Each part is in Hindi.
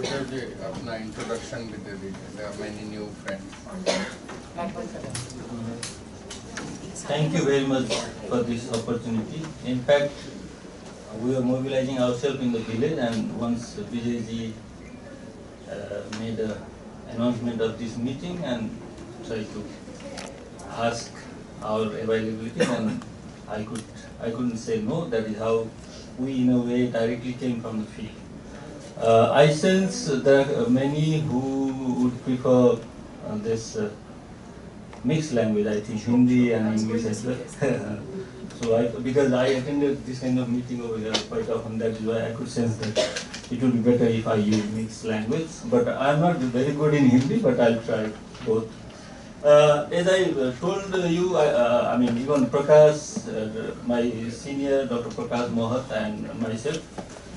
कुशल जी अपना इंट्रोडक्शन भी दे दीजिए. There are many new friends. Thank you very much for this opportunity. In fact, we are mobilizing ourselves in the village, and once Vijay ji made an announcement of this meeting and tried to ask our availability, and I couldn't say no. That is how we, in a way, directly came from the field. I sense there are many who would prefer this mixed language, I think Hindi and English as well. So because I attended this kind of meeting over here quite often, that is why I could sense that it would be better if I use mixed language. But I'm not very good in Hindi, but I'll try both. As I told you, I mean, even Prakash, my senior, Dr. Prakash Mohat, and myself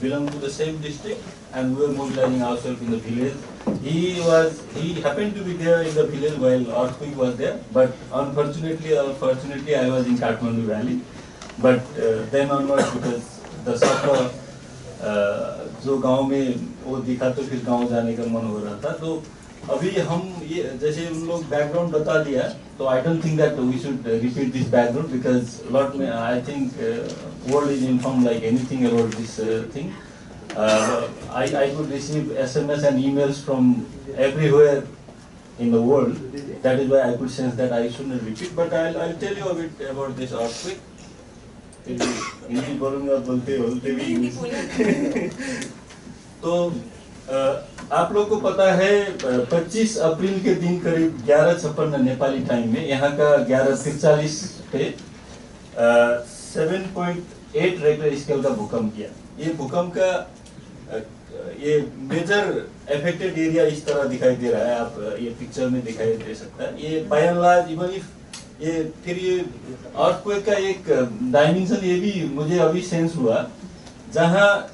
belong to the same district, and we were mobilizing ourselves in the village. He happened to be there in the village while earthquake was there, but unfortunately or fortunately, I was in Kathmandu Valley. But then onwards, because the suffer जो गांव में वो दिखा तो फिर गांव जाने का मन हो रहा था. तो अभी हम ये जैसे उन लोग बैकग्राउंड बता दिया, तो I don't think that we should repeat this background because lot में I think world is informed like anything about this thing. I could receive SMS and emails from everywhere in the world. That is why I could sense that I shouldn't repeat. But I'll tell you a bit about this earthquake. Hindi बोलूँगा बोलते बोलते भी. तो आप लोग को पता है 25 अप्रैल के दिन करीब 11:56 नेपाली टाइम में यहाँ का 11:43 पे 7.8 रेक्टर स्केल का भूकंप किया. ये भूकंप का ये मेजर अफेक्टेड एरिया इस तरह दिखाई दे रहा है, आप ये पिक्चर में दिखाई दे सकता है. ये by and large even if ये फिर ये अर्थक्वेक का एक डायमेंशन ये भी मुझे अभी सेंस हुआ, जहाँ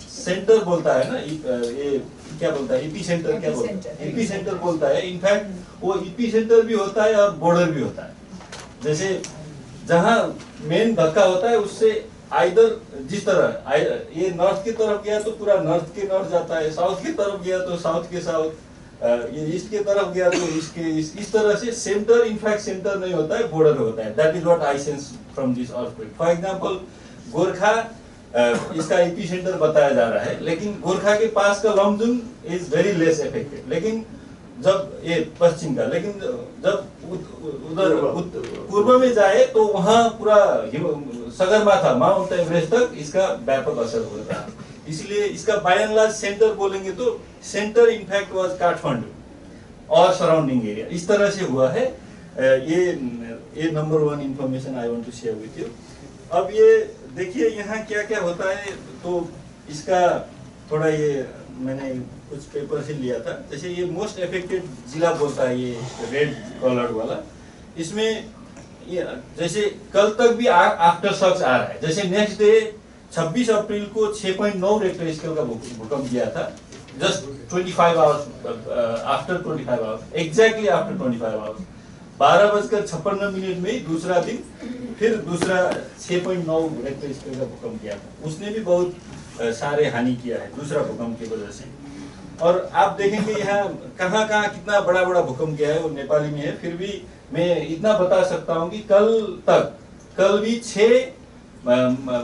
सेंटर बोलता है ना, ये क्या बोलता है, एपी सेंटर क्या बोलता है, एपी सेंटर बोलता है. इनफैक्ट वो एपी सेंटर भी होता है और बॉर्डर भी होता है. जैसे जहाँ मेन धक्का होता है उससे आइदर जिस तरह ये नॉर्थ की तरफ गया तो पूरा नॉर्थ के नॉर्थ जाता है, साउथ की तरफ गया तो साउथ के साउथ, ये ईस्ट की तरफ गया तो ईस्ट के इस तरह से सेंटर इनफैक्ट सेंटर नहीं होता है, बॉर्डर होता है. That is what I sense from this earthquake. For example Gorkha इसका एपी सेंटर बताया जा रहा है, लेकिन गोरखा के पास का Lamjung is very less affected. लेकिन जब ये पश्चिम का, लेकिन जब उधर पूर्व में जाए तो वहाँ पूरा सगरमाथा माउंट एवरेस्ट तक इसका व्यापक असर हो रहा है. इसलिए इसका बाय एंड लार्ज सेंटर बोलेंगे तो सेंटर इनफैक्ट वाज काठमांडू और सराउंडिंग एरिया. इस तरह से हुआ है. ये number 1 information I want to share with you. अब ये देखिए यहाँ क्या क्या होता है, तो इसका थोड़ा ये मैंने कुछ पेपर से लिया था. जैसे ये मोस्ट अफेक्टेड जिला बोलता है, ये रेड कलर्ड वाला. इसमें ये जैसे कल तक भी आफ्टर शॉक्स आ रहा है. जैसे नेक्स्ट डे 26 अप्रैल को 6.9 रेक्टर स्केल का भूकंप किया था. Just 25 hours after 25 hours, exactly after 25 hours 12:56 में ही दूसरा दिन फिर दूसरा 6.9 रेक्टर स्केल का भूकंप किया था. उसने भी बहुत सारे हानि किया है दूसरा भूकंप की वजह से. और आप देखेंगे यहाँ कहाँ कहाँ कितना बड़ा बड़ा भूकंप किया है, वो नेपाली में है. फिर भी मैं इतना बता सकता हूँ कि कल भी 6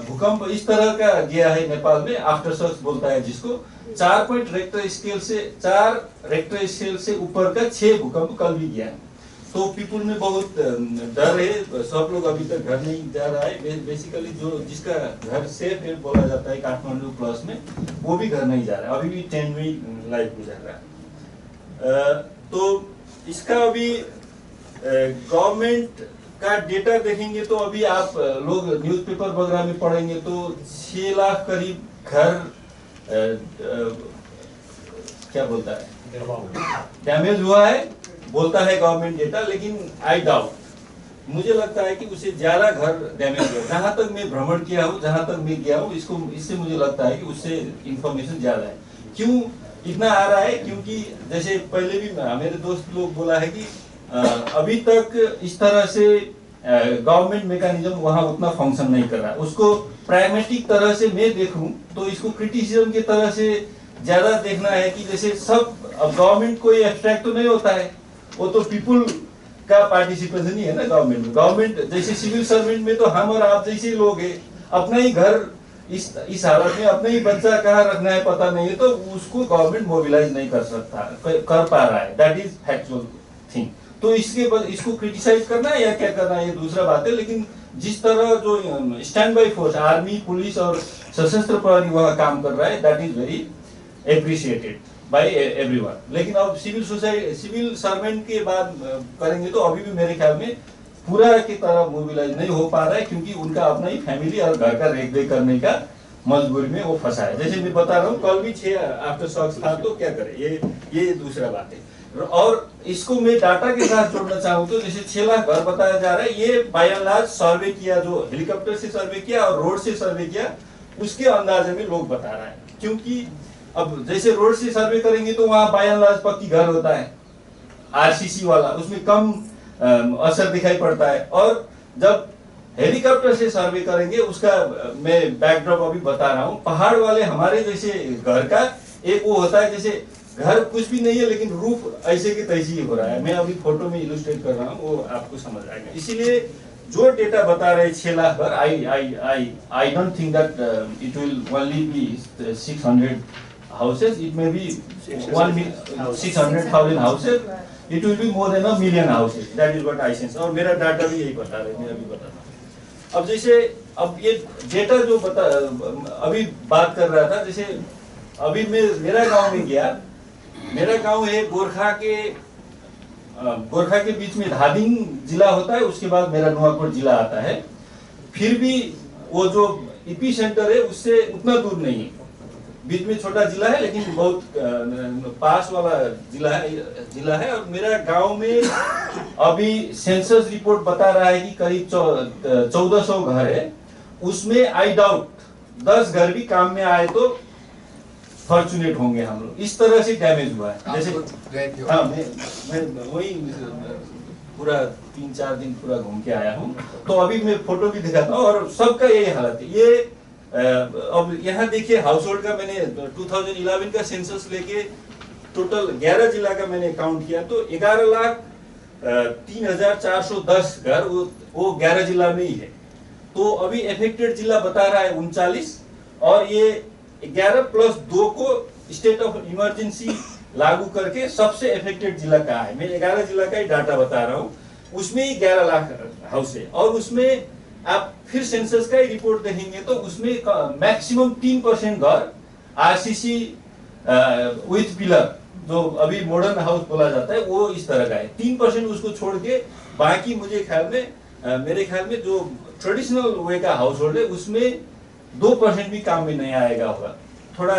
भूकंप इस तरह का गया है नेपाल में. आफ्टर शॉक्स बोलता है जिसको 4 रेक्टर स्केल से ऊपर का 6 भूकंप कल भी गया है. तो पीपुल में बहुत डर है. सब लोग अभी तक घर नहीं जा रहा है. बेसिकली जो जिसका घर सेफ है बोला जाता है काठमांडू प्लस में, वो भी घर नहीं जा रहा है. अभी भी 10 में लाइफ गुजर रहा है. तो इसका अभी गवर्नमेंट का डेटा देखेंगे तो अभी आप लोग न्यूज़पेपर वगैरह में पढ़ेंगे तो 6 लाख करीब घर क्या बोलता है डैमेज हुआ है बोलता है गवर्नमेंट डेटा. लेकिन आई डाउट, मुझे लगता है कि उससे ज्यादा घर डैमेज हुआ. जहां तक मैं भ्रमण किया हूँ, जहां तक मैं गया हूँ, इससे मुझे लगता है कि उससे इंफॉर्मेशन ज्यादा है. क्यों इतना आ रहा है? क्योंकि जैसे पहले भी मेरे दोस्त लोग बोला है कि अभी तक इस तरह से गवर्नमेंट मैकेनिज्म वहां उतना फंक्शन नहीं कर रहा है. उसको प्रैग्मेटिक तरह से मैं देखूं तो इसको क्रिटिसिज्म की तरह से ज्यादा देखना है कि जैसे सब, अब गवर्नमेंट कोई एब्स्ट्रैक्ट तो नहीं होता है, वो तो पीपुल का पार्टिसिपेशन ही है ना गवर्नमेंट में। गवर्नमेंट जैसे सिविल सर्वेंट में तो हम और आप जैसे लोग हैं, अपना ही घर इस हालत में अपना ही बच्चा कहाँ रखना है पता नहीं है, तो उसको गवर्नमेंट मोबिलाइज नहीं कर सकता, कर पा रहा है, दैट इज फैक्चुअल थिंग। तो इसको क्रिटिसाइज करना है या क्या करना है ये दूसरा बात है, लेकिन जिस तरह जो stand by force army, police और सशस्त्र प्रहरी वहाँ काम कर रहा है, that is very appreciated by everyone. लेकिन अब सिविल सर्वेंट के बाद करेंगे तो अभी भी मेरे ख्याल में पूरा की तरह मोबिलाइज नहीं हो पा रहा है, क्योंकि उनका अपना ही फैमिली और घर का रेख करने का मजबूरी में वो फंसा है। जैसे मैं बता रहा हूँ, कल भी 6 आफ्टर शॉक्स था, तो क्या करे, ये दूसरा बात है। और इसको मैं डाटा के साथ जोड़ना चाहूँ तो जैसे 6 लाख घर बताया जा रहा है, ये बाय एंड लार्ज सर्वे किया, जो हेलीकॉप्टर से सर्वे किया और रोड से सर्वे किया, उसके अंदाजे में लोग बता रहा है। क्योंकि अब जैसे रोड से सर्वे करेंगे तो वहां बाय एंड लार्ज पक्की घर होता है, आरसीसी वाला, उसमें कम असर दिखाई पड़ता है। और जब हेलीकॉप्टर से सर्वे करेंगे, उसका मैं बैकड्रॉप अभी बता रहा हूँ, पहाड़ वाले हमारे जैसे घर का एक वो होता है, जैसे घर कुछ भी नहीं है लेकिन रूफ ऐसे के तैसे ही हो रहा है। मैं अभी फोटो में इलुस्ट्रेट कर रहा हूँ, वो आपको समझ आएगा। इसीलिए जो डेटा बता रहे 6 लाख घर, I don't think that it will only be 600 houses, it may be 600,000 houses, it will be more than a million houses, that is what I sense। और मेरा डाटा भी यही बता रहे, मैं अभी बता रहा हूँ। अब जैसे अब ये डेटा जो अभी बात कर रहा था, जैसे अभी मैं मेरा गांव में गया, मेरा गांव है गोरखा के बीच में धादिंग जिला होता है, उसके बाद मेरा नुआकोट जिला आता है। फिर भी वो जो ईपी सेंटर है उससे उतना दूर नहीं है, बीच में छोटा जिला है लेकिन बहुत पास वाला जिला है। और मेरा गांव में अभी सेंसस रिपोर्ट बता रहा है कि करीब 1400 घर है, उसमें आई डाउट 10 घर भी काम में आए तो फॉर्चुनेट होंगे हम लोग। इस तरह से डैमेज हुआ है। जैसे हाँ, मैं वही पूरा 3-4 दिन पूरा घूम के आया हूँ, तो अभी मैं फोटो भी दिखाता हूँ और सबका यही हालत है। ये अब यहाँ देखिए हाउस होल्ड का मैंने 2011 का सेंसस लेके टोटल 11 जिला का मैंने काउंट किया, तो 11,03,410 घर वो 11 जिला में ही है। तो अभी अफेक्टेड जिला बता रहा है 39, और ये 11 + 2 को स्टेट ऑफ इमरजेंसी लागू करके सबसे अफेक्टेड जिला कहा है। मैं 11 जिला का ही डाटा बता रहा हूँ, उसमें ही 11 लाख हाउस है। और उसमें आप फिर सेंसस का ही रिपोर्ट देखेंगे तो उसमें मैक्सिमम 3% घर आरसीसी विथ पिलर, जो अभी मॉडर्न हाउस बोला जाता है, वो इस तरह का है। 3% उसको छोड़ के बाकी मेरे ख्याल में जो ट्रेडिशनल वे का हाउस होल्ड है उसमें 2% भी काम में नहीं आएगा होगा। थोड़ा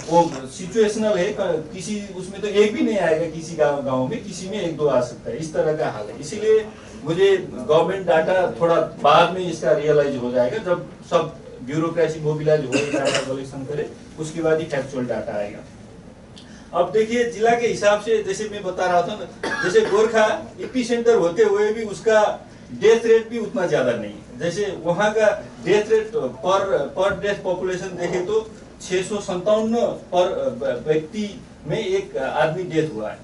वो सिचुएशनल है, किसी उसमें तो एक भी नहीं आएगा, किसी गांव में किसी में 1-2 आ सकता है, इस तरह का हाल है। इसीलिए मुझे गवर्नमेंट डाटा थोड़ा बाद में इसका रियलाइज हो जाएगा, जब सब ब्यूरोक्रेसी मोबिलाइज हो, डाटा कलेक्शन करे, उसके बाद ही फैक्चुअल डाटा आएगा। अब देखिए जिला के हिसाब से, जैसे मैं बता रहा था ना, जैसे गोरखा एपी सेंटर होते हुए भी उसका डेथ रेट भी उतना ज्यादा नहीं है। जैसे वहाँ का डेथ रेट पर डेथ पॉपुलेशन देखे तो 657 पर व्यक्ति में एक आदमी डेथ हुआ है।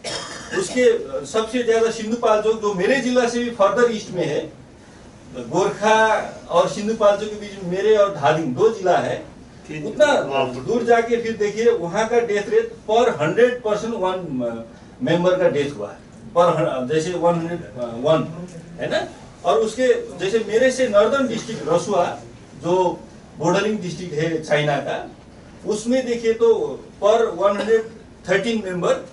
उसके सबसे ज्यादा सिंधुपाल्चोक, जो मेरे जिला से भी फर्दर ईस्ट में है, गोरखा और सिंधुपाल्चोक के बीच में मेरे और धादिंग 2 जिला है। उतना दूर जाके फिर देखिए वहां का डेथ रेट पर 100% 1 मेंबर का डेथ हुआ है, पर जैसे 101 है ना। और उसके जैसे मेरे से नॉर्दर्न डिस्ट्रिक्ट रसुआ, जो बॉर्डरिंग डिस्ट्रिक्ट है चाइना का, उसमें देखिए तो पर 113 मेंबर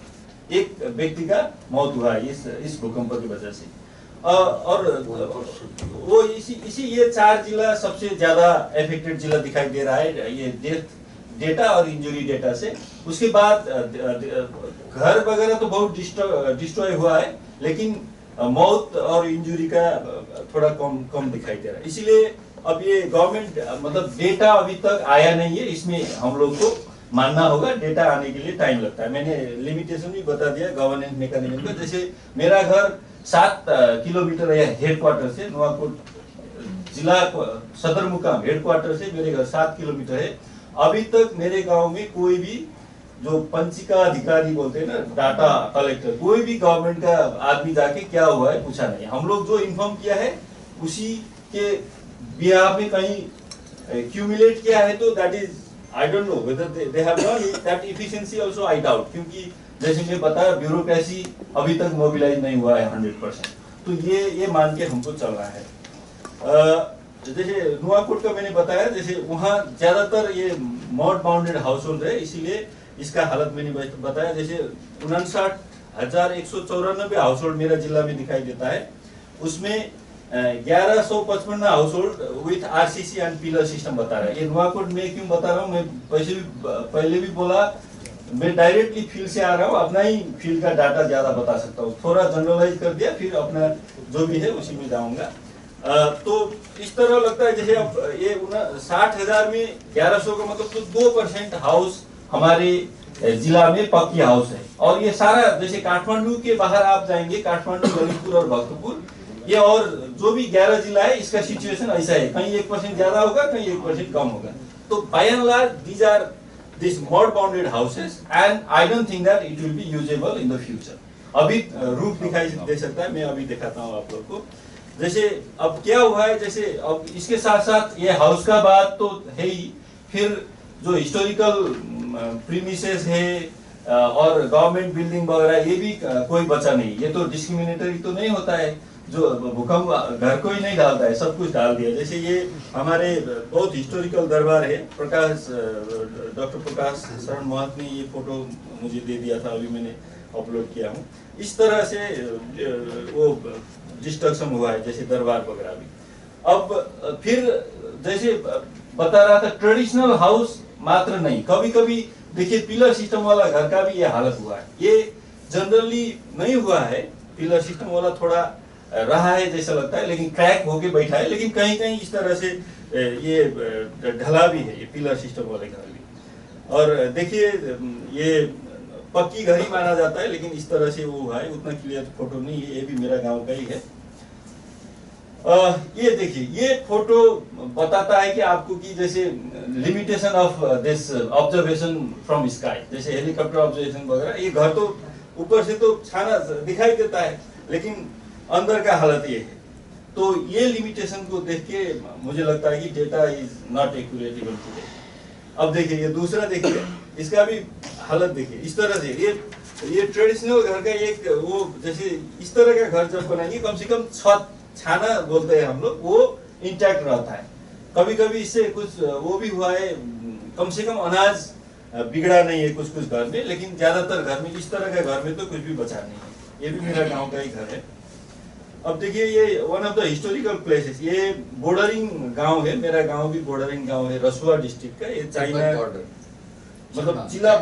एक व्यक्ति का मौत हुआ है इस भूकंप की वजह से। और वो इसी ये 4 जिला सबसे ज्यादा अफेक्टेड जिला दिखाई दे रहा है ये डेथ डेटा और इंजरी डेटा से। उसके बाद घर वगैरह तो बहुत डिस्ट्रॉय हुआ है, लेकिन मौत और इंजरी का थोड़ा कम दिखाई दे रहा है। इसीलिए अब ये गवर्नमेंट मतलब डेटा अभी तक आया नहीं है, इसमें हम लोग को मानना होगा, डेटा आने के लिए टाइम लगता है। मैंने लिमिटेशन भी बता दिया गवर्नेंस मैकेनिज्म का। जैसे मेरा घर 7 किलोमीटर है हेडक्वार्टर से, नुआकोट जिला सदर मुकाम हेडक्वार्टर से मेरे घर 7 किलोमीटर है। अभी तक मेरे गांव में कोई भी जो पंचिका अधिकारी बोलते हैं ना, डाटा कलेक्टर, कोई भी गवर्नमेंट का आदमी जाके क्या हुआ है पूछा नहीं। हम लोग जो इन्फॉर्म किया है उसी के बिहाफ में कहीं क्यूमुलेट किया है, तो that is I don't know whether they have done it, that efficiency also I doubt, क्योंकि जैसे मैं बताया ब्यूरोक्रेसी अभी तक मोबिलाइज नहीं हुआ है 100%। तो ये मान के हमको चल रहा है। जैसे नुआकोट का मैंने बताया, जैसे वहाँ ज्यादातर ये मॉड बाउंडेड हाउस होल्ड है, इसीलिए इसका हालत मैंने बताया। जैसे 59,194 हाउस होल्ड मेरा जिला में दिखाई देता है, उसमें 1155 house hold with RCC and pillar system बता रहा है। ये नुआकोट में क्यों बता रहा हूँ, मैं पहले भी बोला, मैं डायरेक्टली फील्ड से आ रहा हूँ, अपना ही फील्ड का डाटा ज्यादा बता सकता हूँ। थोड़ा जनरलाइज कर दिया, फिर अपना जो भी है उसी में जाऊंगा। तो इस तरह लगता है जैसे अब ये 60,000 में 1100 का मतलब तो 2% हाउस हमारे जिला में पक्की हाउस है। और ये सारा जैसे काठमांडू के बाहर आप जाएंगे, काठमांडू, ललितपुर और भक्तपुर, ये और जो भी 11 जिला है, इसका सिचुएशन ऐसा है, कहीं 1% ज्यादा होगा, कहीं 1% कम होगा। तो by and large these are this mod bounded houses and I don't think that it will be usable in the future. अभी रूफ दिखाई दे सकता है, मैं अभी दिखाता हूँ आप लोग को। जैसे अब क्या हुआ है, जैसे अब इसके साथ साथ ये हाउस का बात तो है ही, फिर जो हिस्टोरिकल प्रीमिसेस है और गवर्नमेंट बिल्डिंग वगैरह, ये भी कोई बचा नहीं। ये तो डिस्क्रिमिनेटरी तो नहीं होता है, जो भूकंप घर को ही नहीं डालता है, सब कुछ डाल दिया। जैसे ये हमारे बहुत हिस्टोरिकल दरबार है, डॉक्टर प्रकाश शरण महत ने ये फोटो मुझे दे दिया था, अभी मैंने अपलोड किया हूँ। इस तरह से वो डिस्ट्रक्शन हुआ है, जैसे दरबार वगैरह भी। अब फिर जैसे बता रहा था, ट्रेडिशनल हाउस मात्र नहीं, कभी कभी देखिए पिलर सिस्टम वाला घर का भी ये हालत हुआ है। ये जनरली नहीं हुआ है, पिलर सिस्टम वाला थोड़ा रहा है जैसा लगता है, लेकिन क्रैक होके बैठा है। लेकिन कहीं कहीं इस तरह से ये ढला भी है, ये पिलर सिस्टम वाले घर भी। और देखिए ये पक्की घर ही माना जाता है, लेकिन इस तरह से वो है, उतना क्लियर फोटो नहीं है। ये भी मेरा गांव का ही है। ये देखिए, ये फोटो बताता है कि आपको कि जैसे limitation of this observation from sky, जैसे हेलीकॉप्टर ऑब्जर्वेशन वगैरह। ये घर तो ऊपर से तो छाना दिखाई देता है, लेकिन अंदर का हालत ये है। तो ये लिमिटेशन को देख के मुझे लगता है कि data is not accurate even today. अब देखिए ये दूसरा, देखिए इसका भी हालत देखिए, इस तरह से ये ट्रेडिशनल घर का एक वो, जैसे इस तरह का घर जब बनाएंगे, कम से कम छत, छाना बोलते हैं हम लोग, वो इंटैक्ट रहता है। कभी कभी इससे कुछ वो भी हुआ है, कम से कम अनाज बिगड़ा नहीं है कुछ कुछ घर में, लेकिन ज्यादातर घर में, इस तरह का घर में तो कुछ भी बचा नहीं है। ये भी मेरा गाँव का ही घर है। अब देखिए ये one of the historical places, ये बॉर्डरिंग गांव है, मेरा गांव भी बॉर्डरिंग गांव है, रसुआ डिस्ट्रिक्ट का। ये चाइना बॉर्डर, मतलब जिला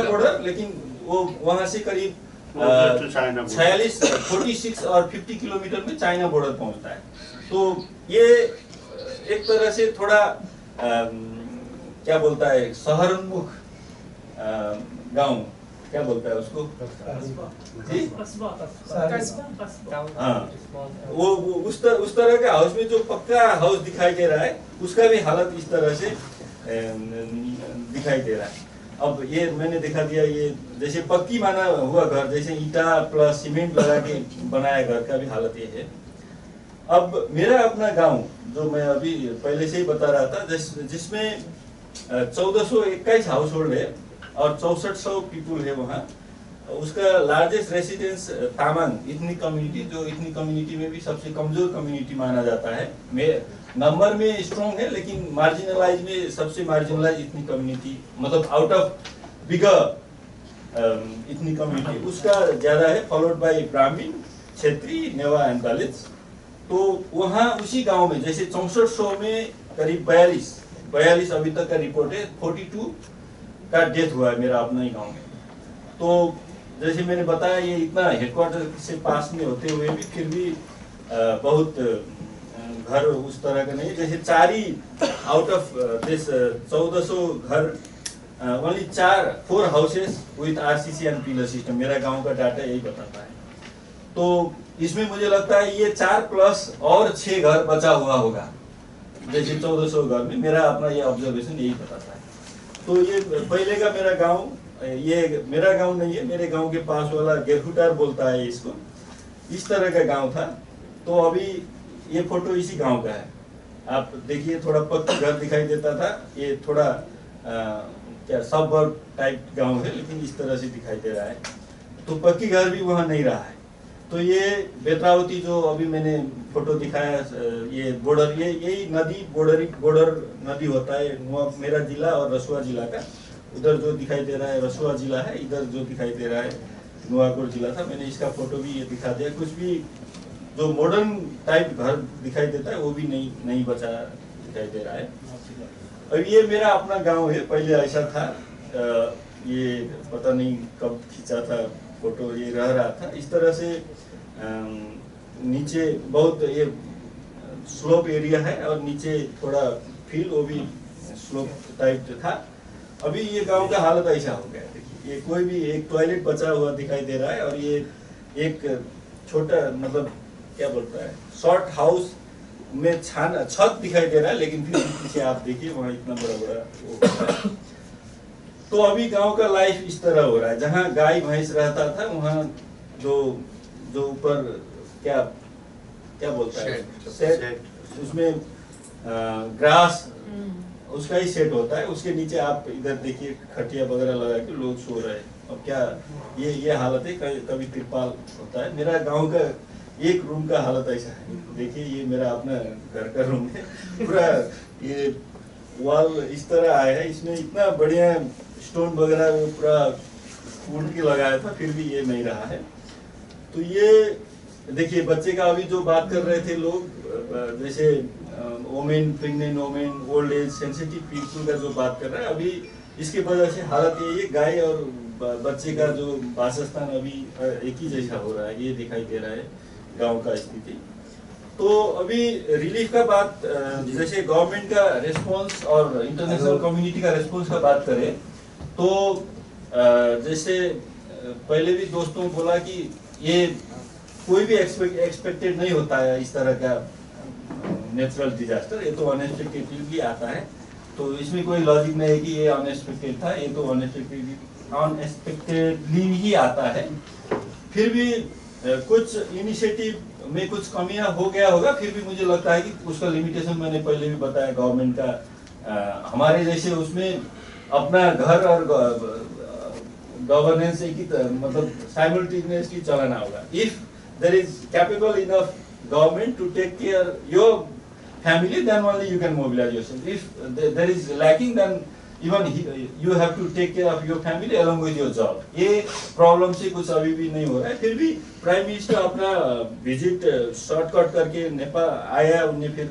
बॉर्डर, लेकिन वो वहां से करीब 46, 46 और 50 किलोमीटर में चाइना बॉर्डर पहुंचता है। तो ये एक तरह से थोड़ा क्या बोलता है, शहरोन्मुख गांव, क्या बोलता है उसको, हाँ, वो उस तरह के हाउस में जो पक्का हाउस दिखाई दे रहा है, उसका भी हालत इस तरह से दिखाई दे रहा है। अब ये मैंने दिखा दिया, ये जैसे पक्की माना हुआ घर, जैसे ईटा प्लस सीमेंट लगा के बनाया घर का भी हालत ये है। अब मेरा अपना गांव जो मैं अभी पहले से ही बता रहा था, जिसमें 1421 हाउस होल्ड है और 6400 पीपुल है वहाँ। उसका largest residence Tamang ethnic community, जो इथनिक कम्युनिटी में भी सबसे कमजोर कम्युनिटी माना जाता है। नंबर में स्ट्रॉन्ग है, लेकिन मार्जिनलाइज में सबसे मार्जिनलाइज इथनिक कम्युनिटी, मतलब out of bigger ethnic community उसका ज्यादा है, फॉलोड बाय ब्राह्मण, क्षेत्री, नेवा एंड दलित्स। तो वहाँ उसी गांव में जैसे 6400 में करीब 42 अभी तक का रिपोर्ट है, 42 का डेथ हुआ है मेरा अपना ही गांव में। तो जैसे मैंने बताया, ये इतना हेडक्वार्टर से पास में होते हुए भी फिर भी बहुत घर उस तरह का नहीं। जैसे 4 आउट ऑफ दिस 1400 घर, only 4 houses with RCC and pillar system, मेरा गांव का डाटा यही बताता है। तो इसमें मुझे लगता है ये 4 प्लस और 6 घर बचा हुआ होगा, जैसे 1400 घर में। मेरा अपना ये ऑब्जर्वेशन यही बताता है। तो ये पहले का मेरा गांव ये मेरा गांव नहीं है, मेरे गांव के पास वाला गेरहुटार बोलता है इसको, इस तरह का गांव था। तो अभी ये फोटो इसी गांव का है। आप देखिए थोड़ा पक्का घर दिखाई देता था, ये थोड़ा क्या सबवर्ब टाइप गांव है, लेकिन इस तरह से दिखाई दे रहा है। तो पक्की घर भी वहाँ नहीं रहा है। तो ये बेत्रावती जो अभी मैंने फोटो दिखाया, ये बॉर्डर, ये यही नदी बॉर्डर नदी होता है मेरा जिला और रसुआ जिला का। उधर जो दिखाई दे रहा है रसुआ जिला है, इधर जो दिखाई दे रहा है नुआकोट जिला था। मैंने इसका फोटो भी ये दिखा दिया। कुछ भी जो मॉडर्न टाइप घर दिखाई देता है वो भी नहीं बचा दिखाई दे रहा है। अब ये मेरा अपना गांव है, पहले ऐसा था। ये पता नहीं कब खींचा था फोटो, ये रह रहा था इस तरह से। नीचे बहुत ये स्लोप एरिया है और नीचे थोड़ा फील्ड, वो भी स्लोप टाइप था। अभी ये गांव का हालत ऐसा हो गया। देखिए ये कोई भी एक टॉयलेट बचा हुआ दिखाई दे रहा है, और ये एक छोटा मतलब क्या बोलता है शॉर्ट हाउस में छत दिखाई दे रहा है, लेकिन फिर पीछे आप देखिए वहाँ इतना बड़ा तो अभी गांव का लाइफ इस तरह हो रहा है। जहाँ गाय भैंस रहता था वहाँ जो ऊपर क्या बोलता है सेट, उसमें ग्रास उसका ही सेट होता है। उसके नीचे आप इधर देखिए खटिया वगैरह लगा के लोग सो रहे हैं। अब क्या ये हालत है। कभी तिरपाल होता है। मेरा गांव का एक रूम का हालत ऐसा है। देखिए ये मेरा अपना घर का रूम है, पूरा ये वॉल इस तरह आया है। इसमें इतना बढ़िया स्टोन वगैरह वो पूरा फूट के लगाया था, फिर भी ये नहीं रहा है। तो ये देखिए बच्चे का अभी जो बात कर रहे थे लोग, जैसे women, pregnant women, old age, sensitive people का जो बात कर रहा है, अभी इसके वजह से हालत ये गाय और बच्चे का जो वासस्थान अभी एक ही जैसा हो रहा है। ये दिखाई दे रहा है गांव का स्थिति। तो अभी रिलीफ का बात, जैसे गवर्नमेंट का रेस्पॉन्स और इंटरनेशनल कम्युनिटी का रेस्पॉन्स का बात करें तो जैसे पहले भी दोस्तों बोला कि ये कोई भी एक्सपेक्टेड नहीं होता है इस तरह का नेचुरल डिजास्टर। ये तो अनएक्सपेक्टेडली आता है। तो इसमें कोई लॉजिक नहीं है कि ये अनएक्सपेक्टेड था, ये तो अनएक्सपेक्टेडली ही आता है। फिर भी कुछ इनिशिएटिव में कुछ कमियां हो गया होगा। फिर भी मुझे लगता है कि उसका लिमिटेशन मैंने पहले भी बताया गवर्नमेंट का। हमारे जैसे उसमें अपना घर और गवर्नेंस एक ही मतलब साइमल्टेनियसली चलाना होगा। If there is capable enough government to take care your family, then only you can mobilize yourself. If there is lacking, then even you have to take care of your family along with your job. ये प्रॉब्लम से कुछ अभी भी नहीं हो रहा है। फिर भी प्राइम मिनिस्टर अपना विजिट शॉर्टकट करके नेपाल आया, उन्हें फिर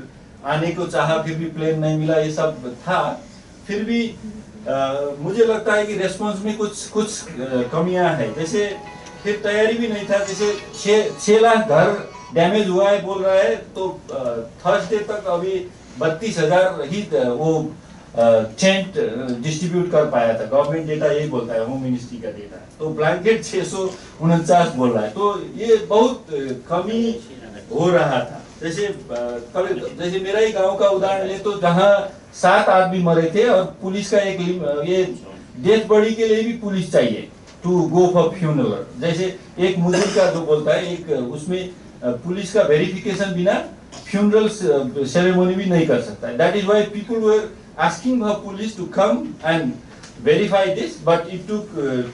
आने को चाहा, फिर भी प्लेन नहीं मिला, ये सब था। फिर भी मुझे लगता है कि रेस्पॉन्स में कुछ कमियां हैं। जैसे फिर तैयारी भी नहीं था। जैसे 6 लाख घर डैमेज हुआ है बोल रहा है, तो थर्सडे तक अभी 32,000 ही वो टेंट डिस्ट्रीब्यूट कर पाया था। गवर्नमेंट डेटा यही बोलता है, होम मिनिस्ट्री का डेटा। तो ब्लैंकेट 649 बोल रहा है। तो ये बहुत कमी हो रहा था। जैसे मेरा ही गांव का उदाहरण ले तो जहाँ 7 आदमी मरे थे और पुलिस का एक ये डेथ बॉडी के लिए भी पुलिस चाहिए टू गो फॉर फ्यूनरल। जैसे एक मुझे का जो बोलता है, एक उसमें पुलिस का वेरिफिकेशन बिना फ्यूनरल सेरेमनी भी नहीं कर सकता है। That is why people were asking for police to come and verify this, but it took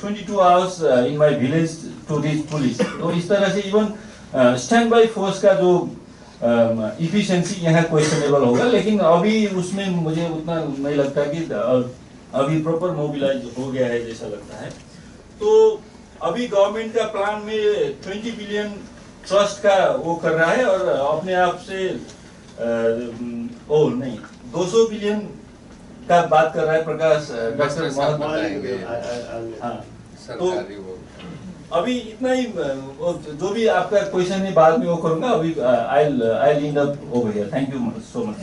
22 hours in my village to reach police. तो इस तरह से इवन स्टैंड बाय फोर्स का जो इफिशिएंसी यहाँ क्वेश्चनेबल होगा। लेकिन अभी उसमें मुझे उतना नहीं लगता कि अभी प्रॉपर मोबिलाइज हो गया है जैसा लगता है। तो अभी गवर्नमेंट का प्लान में 20 बिलियन ट्रस्ट का वो कर रहा है, और अपने आप से 200 बिलियन का बात कर रहा है प्रकाश डॉक्टर तो अभी इतना ही। जो भी आपका क्वेश्चन है बाद में वो करूंगा। अभी I'll end up over here. Thank you so much.